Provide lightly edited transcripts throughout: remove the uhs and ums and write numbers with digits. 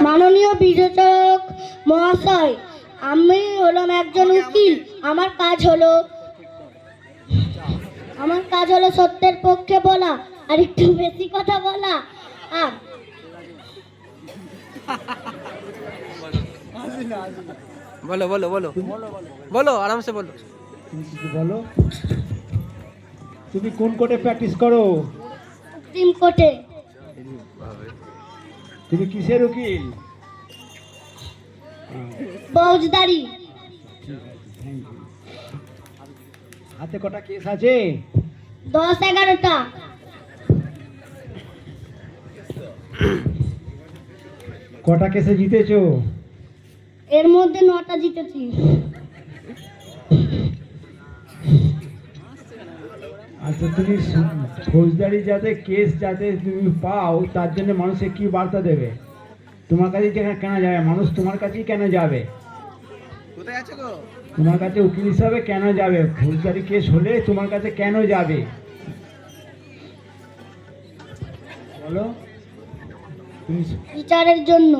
মাননীয় বিচারক মহাশয়, আমি হলাম একজন উকিল। আমার কাজ হলো সত্যের পক্ষে বলা আর একটু বেশি কথা বলা। বলো বলো বলো বলো আরামসে বলো। বলো, তুমি কোন কোর্টে প্র্যাকটিস করো? সুপ্রিম কোর্টে। তুমি কিসের উকিল? ফৌজদারি। হাতে কটা কেস আছে? 10-11টা। কটা কেসে জিতেছো? এর মধ্যে 9টা জিতেছি। আচ্ছা, তুমি ফৌজদারি কেস যাতে তুমি পাও, তার জন্য মানুষের কি বার্তা দেবে? তোমার কাছে কেন যাবে মানুষ? তোমার কাছেই কেন যাবে? কোথায় আছো গো? তোমার কাছে উকিল হিসাবে কেন যাবে? ফৌজদারি কেস হলে তোমার কাছে কেন যাবে বলো? তুমি বিচারের জন্য।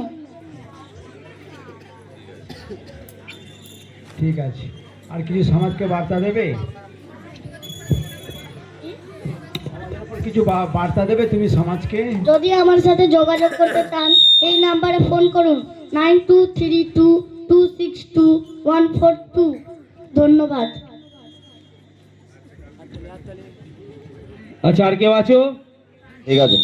ঠিক আছে, আর কিছু সমাজকে বার্তা দেবে? কিছু বার্তা দেবে তুমি সমাজকে? যদি আমার সাথে যোগাযোগ করতে চান এই নাম্বারে ফোন করুন 9232262142। ধন্যবাদ। আচ্ছা, আর কেউ আছো? ঠিক আছে।